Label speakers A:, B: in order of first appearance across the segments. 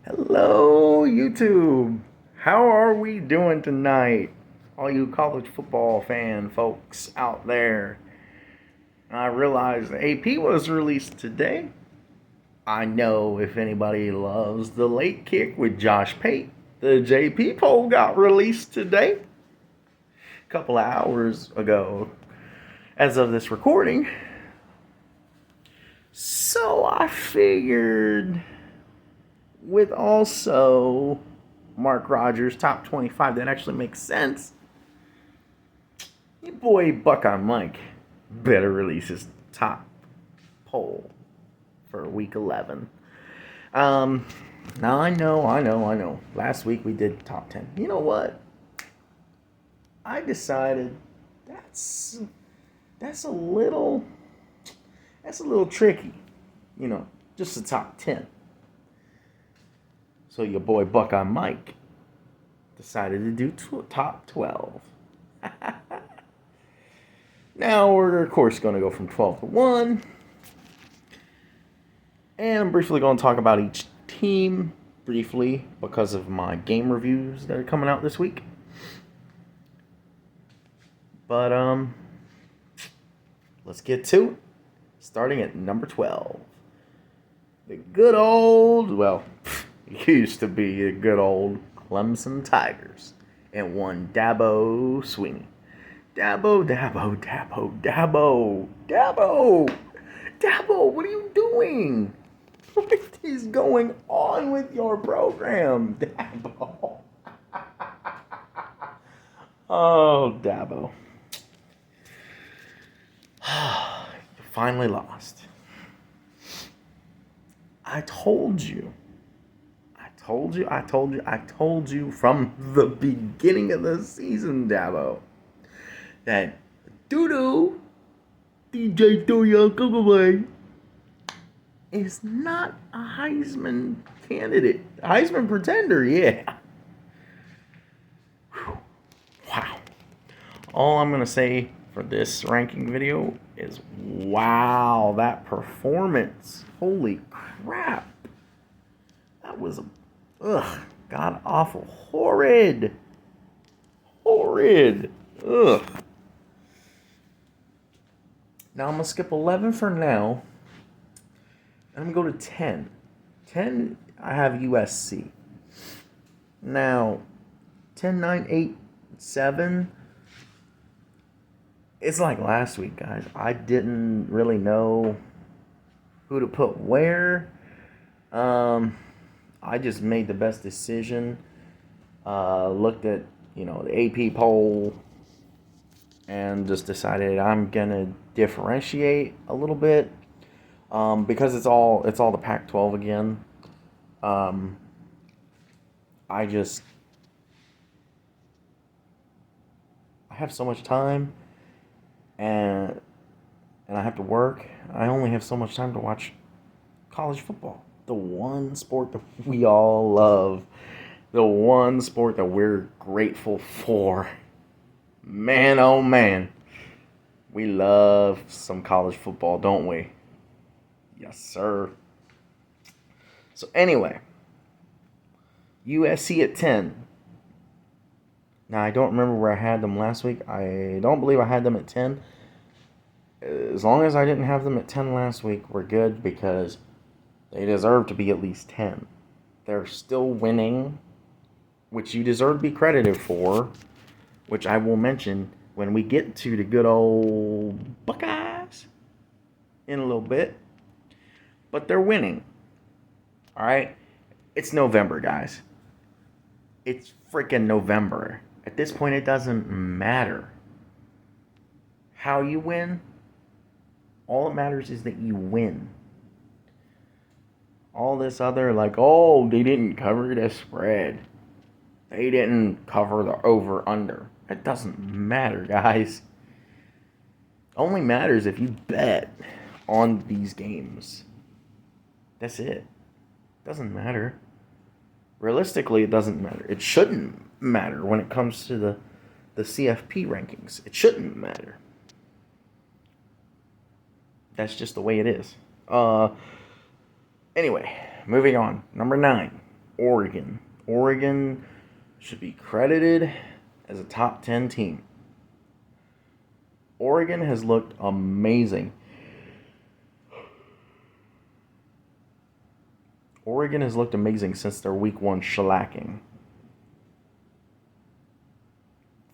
A: Hello, YouTube. How are we doing tonight? All you college football fan folks out there. I realize the AP was released today. I know if anybody loves the late kick with Josh Pate, the JP poll got released today, a couple of hours ago, as of this recording. So I figured with also Mark Rogers top 25, that actually makes sense. Your boy Buckeye Mike better release his top poll for week 11. Now I know. Last week we did top 10. You know what? I decided that's a little tricky. Just the top 10. So your boy Buckeye Mike decided to do top 12. Now we're, of course, going to go from 12 to 1. And I'm briefly going to talk about each team briefly because of my game reviews that are coming out this week. But, let's get to it. Starting at number 12. The good old, well, used to be the good old Clemson Tigers. And one Dabo Swinney. Dabo, what are you doing? What is going on with your program, Dabo? Oh, Dabo. You finally lost. I told you from the beginning of the season, Dabo, that doo-doo, DJ Tuyakawa, is not a Heisman candidate. Heisman pretender, yeah. Whew. Wow. All I'm going to say for this ranking video is, wow, that performance. Holy crap. That was, god awful. Horrid. Ugh. Now I'm going to skip 11 for now. And I'm going to go to 10. 10, I have USC. Now, 10, 9, 8, 7. It's like last week, guys. I didn't really know who to put where. I just made the best decision. Looked at, the AP poll and just decided I'm gonna differentiate a little bit. Because it's all the Pac-12 again. I have so much time, and I have to work. I only have so much time to watch college football, the one sport that we all love, the one sport that we're grateful for. Man, oh man, we love some college football, don't we? Yes, sir. So anyway, USC at 10. Now, I don't remember where I had them last week. I don't believe I had them at 10. As long as I didn't have them at 10 last week, we're good because they deserve to be at least 10. They're still winning, which you deserve to be credited for, which I will mention when we get to the good old Buckeyes in a little bit. But they're winning. All right? It's November, guys. It's freaking November. At this point, it doesn't matter how you win. All that matters is that you win. All this other, like, oh, they didn't cover the spread. They didn't cover the over-under. It doesn't matter, guys. Only matters if you bet on these games. That's it. Doesn't matter. Realistically, it doesn't matter. It shouldn't matter when it comes to the CFP rankings. It shouldn't matter. That's just the way it is. Anyway, moving on. Number 9, Oregon. Oregon should be credited as a top 10 team. Oregon has looked amazing. Oregon has looked amazing since their week 1 shellacking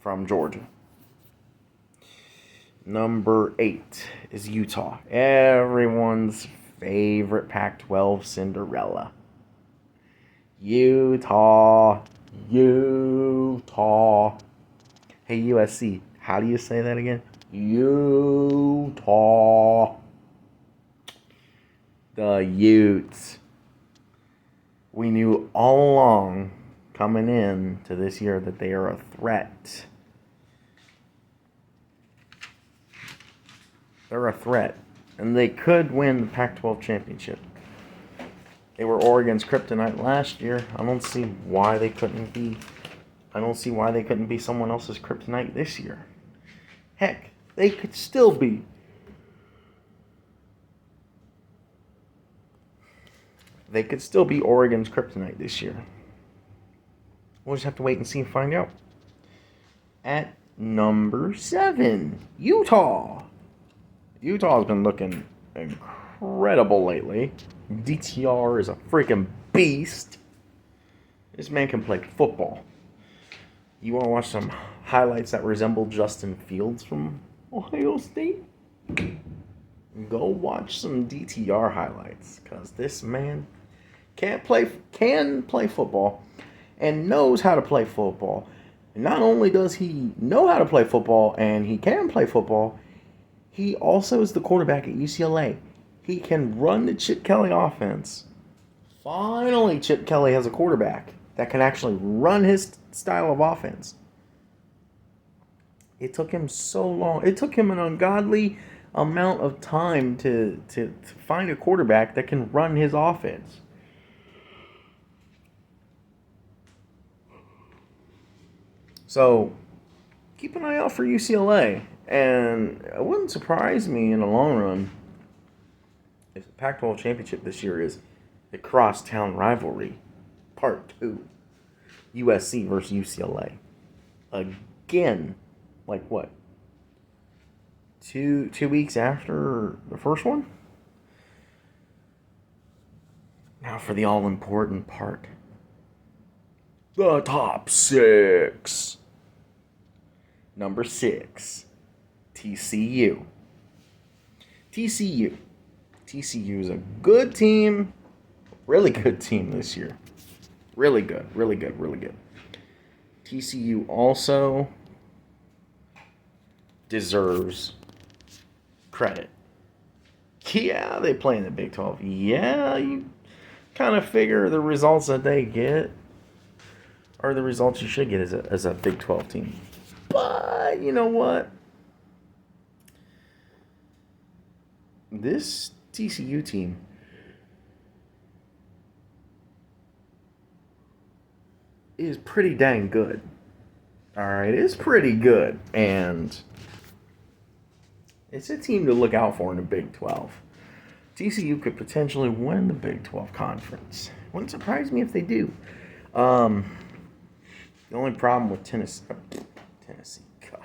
A: from Georgia. Number 8 is Utah. Everyone's favorite Pac-12 Cinderella. Utah. Hey, USC, how do you say that again? Utah. The Utes. We knew all along coming in to this year that they are a threat. They're a threat. And they could win the Pac-12 championship. They were Oregon's kryptonite last year. I don't see why they couldn't be someone else's kryptonite this year. Heck, they could still be. They could still be Oregon's kryptonite this year. We'll just have to wait and see and find out. At number 7, Utah. Utah's been looking incredible lately. DTR is a freaking beast. This man can play football. You want to watch some highlights that resemble Justin Fields from Ohio State? Go watch some DTR highlights, because this man can play football and knows how to play football. And not only does he know how to play football and he can play football, he also is the quarterback at UCLA. He can run the Chip Kelly offense. Finally, Chip Kelly has a quarterback that can actually run his style of offense. It took him so long. It took him an ungodly amount of time to find a quarterback that can run his offense. So, keep an eye out for UCLA. And it wouldn't surprise me in the long run if the Pac-12 championship this year is the crosstown rivalry, part 2, USC versus UCLA. Again, like what? Two weeks after the first one? Now for the all-important part. The top 6. Number 6. TCU. TCU is a good team. Really good team this year. Really good. TCU also deserves credit. Yeah, they play in the Big 12. Yeah, you kind of figure the results that they get are the results you should get as a Big 12 team. But, you know what? This TCU team is pretty dang good. Alright, it's pretty good. And it's a team to look out for in the Big 12. TCU could potentially win the Big 12 conference. Wouldn't surprise me if they do. The only problem with Tennessee, God.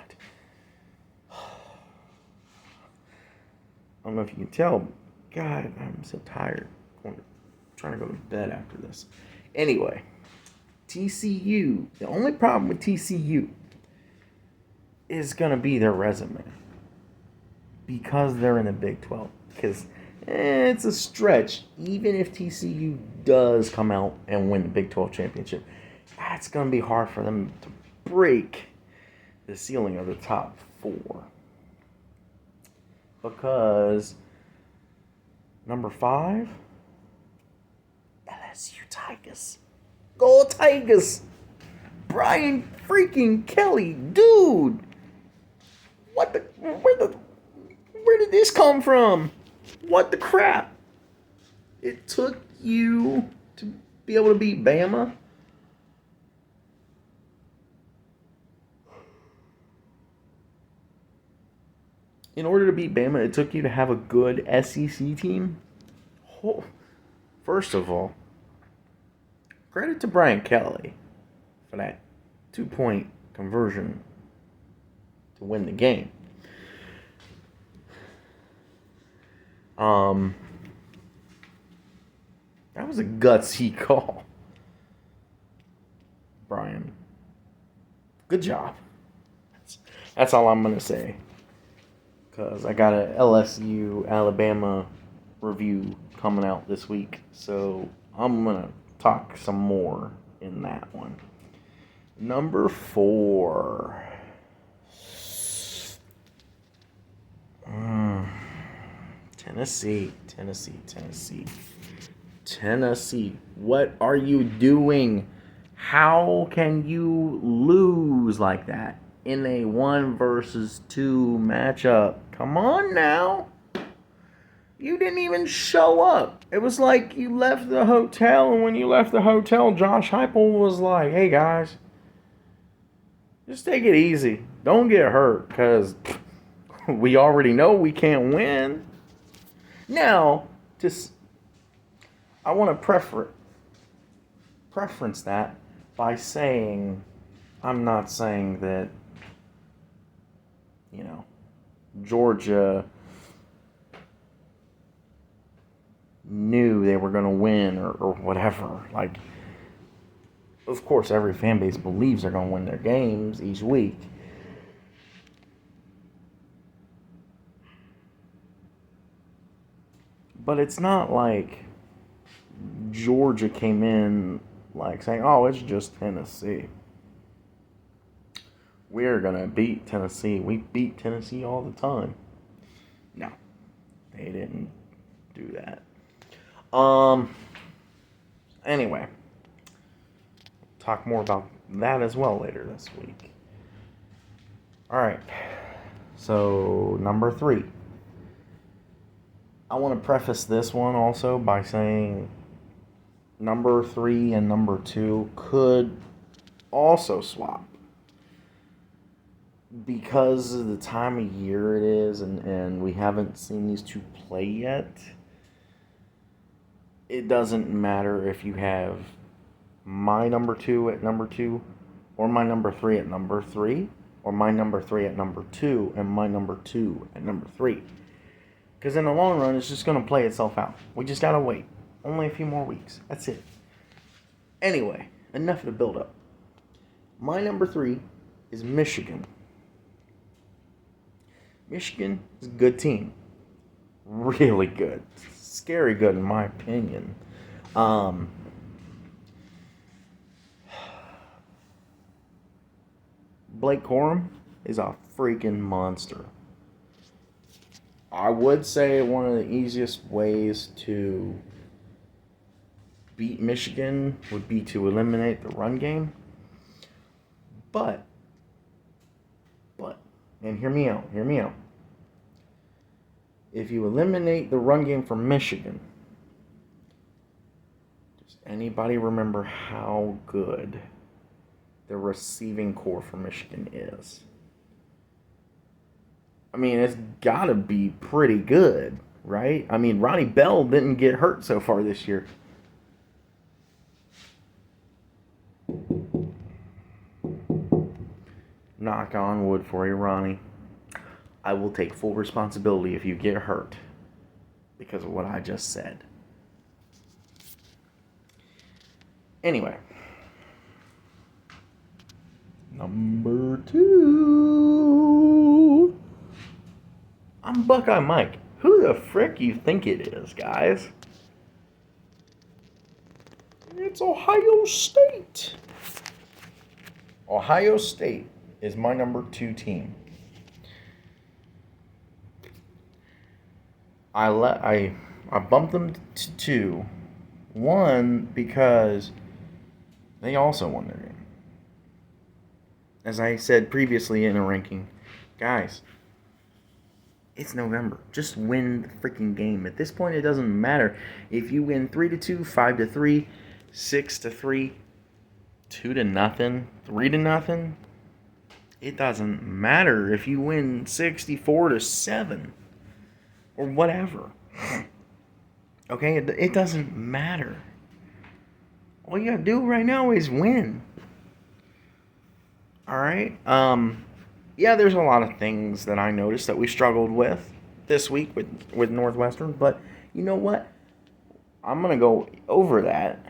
A: I don't know if you can tell. God, I'm so tired. I'm trying to go to bed after this. Anyway, TCU. The only problem with TCU is going to be their resume. Because they're in the Big 12. Because it's a stretch. Even if TCU does come out and win the Big 12 championship, it's going to be hard for them to break the ceiling of the top 4. Because number 5, LSU Tigers. Go Tigers! Brian freaking Kelly, dude! Where did this come from? What the crap? It took you to be able to beat Bama? In order to beat Bama, it took you to have a good SEC team? Oh, first of all, credit to Brian Kelly for that 2-point conversion to win the game. That was a gutsy call, Brian. Good job. That's all I'm going to say. Because I got a LSU Alabama review coming out this week. So I'm going to talk some more in that one. Number 4. Tennessee. What are you doing? How can you lose like that in a 1 versus 2 matchup? Come on now. You didn't even show up. It was like you left the hotel, and when you left the hotel, Josh Heupel was like, hey guys, just take it easy. Don't get hurt, because we already know we can't win. Now, I want to preference that by saying, I'm not saying that, Georgia knew they were going to win or whatever. Like, of course, every fan base believes they're going to win their games each week. But it's not like Georgia came in like saying, oh, it's just Tennessee. We're going to beat Tennessee. We beat Tennessee all the time. No, they didn't do that. Anyway, talk more about that as well later this week. All right, so number 3. I want to preface this one also by saying number 3 and number 2 could also swap. Because of the time of year it is and we haven't seen these two play yet, it doesn't matter if you have my number 2 at number 2, or my number 3 at number 3, or my number 3 at number 2, and my number 2 at number 3. Because in the long run, it's just going to play itself out. We just got to wait. Only a few more weeks. That's it. Anyway, enough of the build-up. My number 3 is Michigan. Michigan is a good team. Really good. Scary good, in my opinion. Blake Corum is a freaking monster. I would say one of the easiest ways to beat Michigan would be to eliminate the run game. But, and hear me out. If you eliminate the run game from Michigan, does anybody remember how good the receiving core for Michigan is? I mean, it's got to be pretty good, right? I mean, Ronnie Bell didn't get hurt so far this year. Knock on wood for you, Ronnie. I will take full responsibility if you get hurt because of what I just said. Anyway. Number 2. I'm Buckeye Mike. Who the frick you think it is, guys? It's Ohio State. Ohio State is my number 2 team. I bumped them to 2. 1, because they also won their game. As I said previously in a ranking, guys, it's November. Just win the freaking game. At this point, it doesn't matter if you win 3-2, 5-3, 6-3, 2-0, 3-0. It doesn't matter if you win 64-7 or whatever. Okay, it doesn't matter. All you gotta do right now is win. All right. Yeah, there's a lot of things that I noticed that we struggled with this week with Northwestern, but you know what? I'm gonna go over that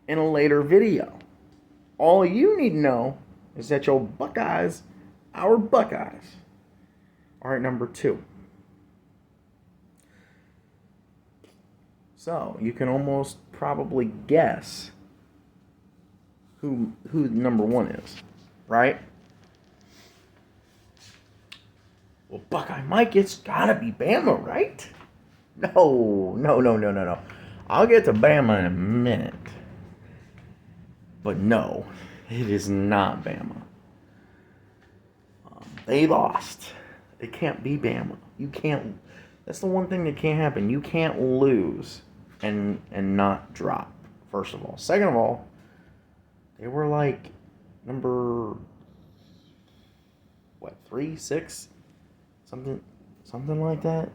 A: in a later video. All you need to know is that your Buckeyes, our Buckeyes, are at number 2. So you can almost probably guess who number 1 is, right? Well, Buckeye Mike, it's gotta be Bama, right? No. I'll get to Bama in a minute. But no, it is not Bama. They lost. It can't be Bama. You can't. That's the one thing that can't happen. You can't lose and not drop. First of all. Second of all, they were like number 3, 6, something like that.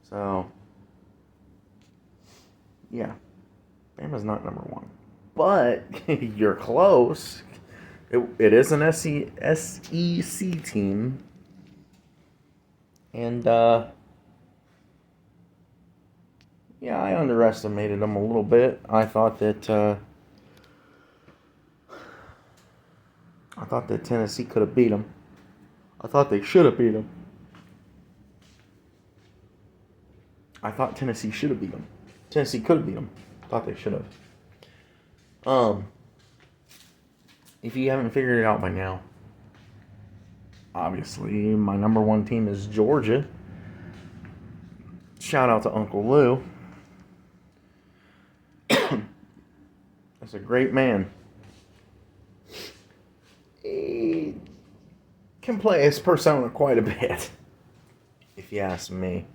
A: So yeah, Bama's not number 1, but you're close. It is an SEC team, and yeah, I underestimated them a little bit. I thought that Tennessee could have beat them. I thought they should have beat them. I thought Tennessee should have beat them. Tennessee could have beat them. I thought they should have. If you haven't figured it out by now, obviously my number 1 team is Georgia. Shout out to Uncle Lou. That's a great man. He can play his persona quite a bit, if you ask me.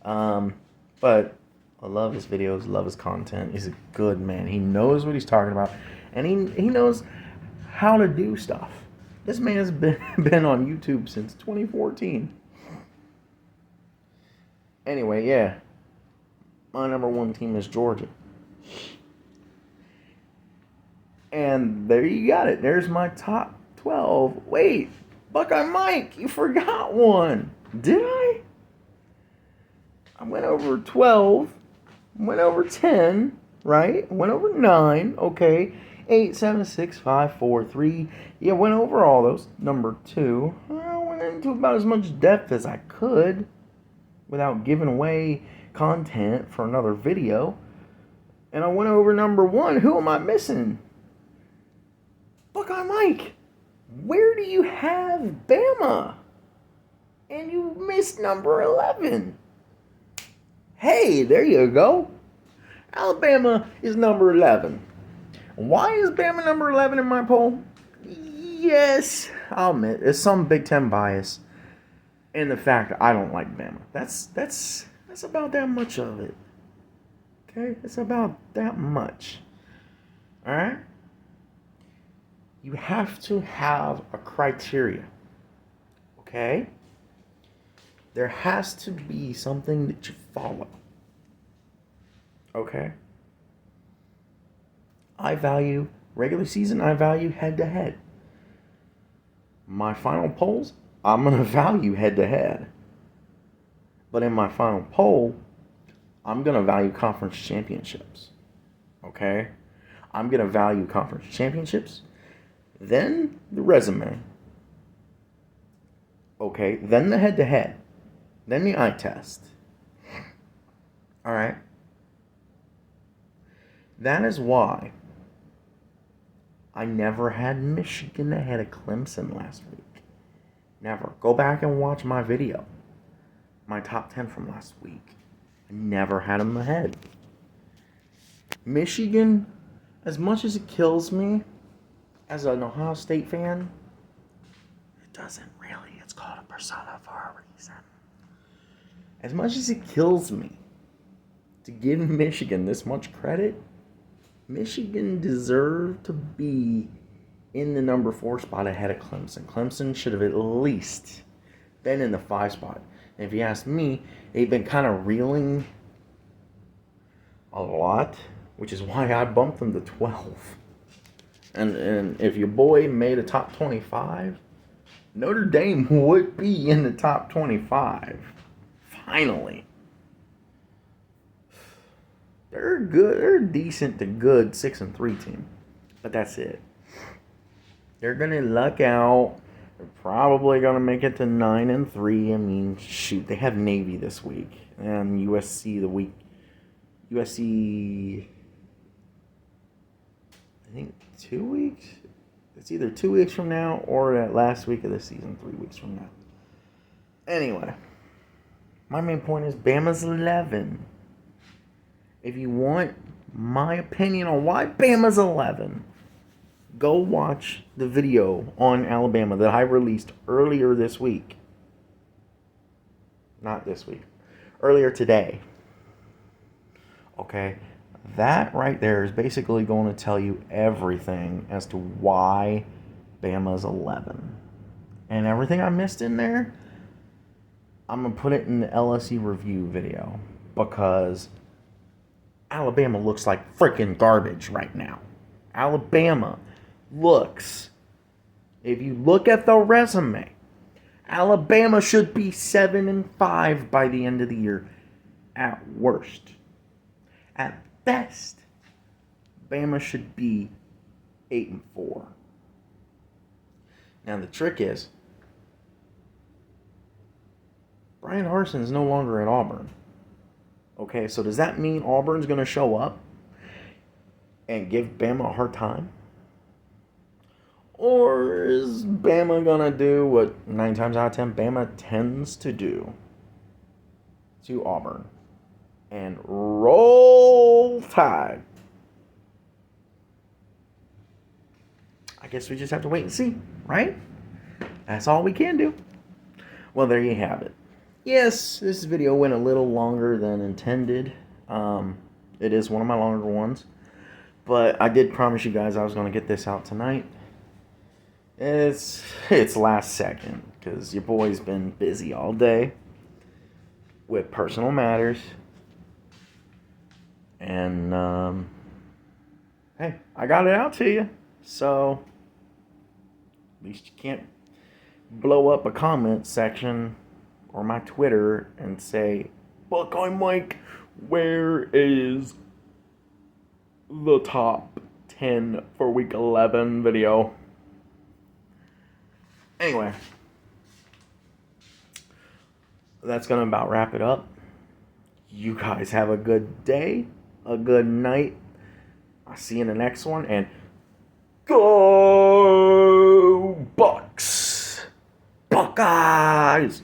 A: But I love his videos, love his content. He's a good man. He knows what he's talking about, and he knows how to do stuff. This man has been on YouTube since 2014. Anyway, yeah. My number 1 team is Georgia. And there you got it. There's my top 12. Wait, Buckeye Mike, you forgot one. Did I? I went over 12. Went over 10, right? Went over 9, okay. 8, 7, 6, 5, 4, 3. Yeah, went over all those. Number 2. I went into about as much depth as I could without giving away content for another video. And I went over number 1. Who am I missing? Buckeye Mike. Where do you have Bama? And you missed number 11. Hey, there you go. Alabama is number 11. Why is Bama number 11 in my poll? Yes, I'll admit, there's some Big Ten bias in the fact that I don't like Bama. That's about that much of it. Okay? It's about that much. Alright? You have to have a criteria. Okay? There has to be something that you follow. Okay? I value regular season, I value head-to-head. My final polls, I'm going to value head-to-head. But in my final poll, I'm going to value conference championships. Okay? I'm going to value conference championships, then the resume. Okay? Then the head-to-head. Then the eye test. Alright? That is why I never had Michigan ahead of Clemson last week. Never. Go back and watch my video. My top 10 from last week. I never had them ahead. Michigan, as much as it kills me as an Ohio State fan, it doesn't really. It's called a persona for a reason. As much as it kills me to give Michigan this much credit, Michigan deserved to be in the number 4 spot ahead of Clemson. Clemson should have at least been in the 5 spot. And if you ask me, they've been kind of reeling a lot which is why I bumped them to 12. And if your boy made a top 25, Notre Dame would be in the top 25. Finally. They're good. They're decent to good 6-3 team. But that's it. They're going to luck out. They're probably going to make it to 9-3. I mean, shoot, they have Navy this week. And USC the week. USC, I think 2 weeks? It's either 2 weeks from now or that last week of the season, 3 weeks from now. Anyway, my main point is Bama's 11. If you want my opinion on why Bama's 11, go watch the video on Alabama that I released earlier this week. Not this week. Earlier today. Okay? That right there is basically going to tell you everything as to why Bama's 11. And everything I missed in there, I'm going to put it in the LSU review video. Because Alabama looks like freaking garbage right now. Alabama looks, if you look at the resume, Alabama should be 7-5 by the end of the year at worst. At best, Bama should be 8-4. Now the trick is, Brian Harsin is no longer at Auburn. Okay, so does that mean Auburn's going to show up and give Bama a hard time? Or is Bama going to do what 9 times out of 10 Bama tends to do to Auburn? And roll Tide. I guess we just have to wait and see, right? That's all we can do. Well, there you have it. Yes, this video went a little longer than intended. It is one of my longer ones. But I did promise you guys I was going to get this out tonight. It's last second because your boy's been busy all day with personal matters. And, hey, I got it out to you. So, at least you can't blow up a comment section or my Twitter and say, Buckeye Mike, where is the top 10 for week 11 video? Anyway, that's going to about wrap it up. You guys have a good day, a good night. I'll see you in the next one, and go Bucks! Buckeyes!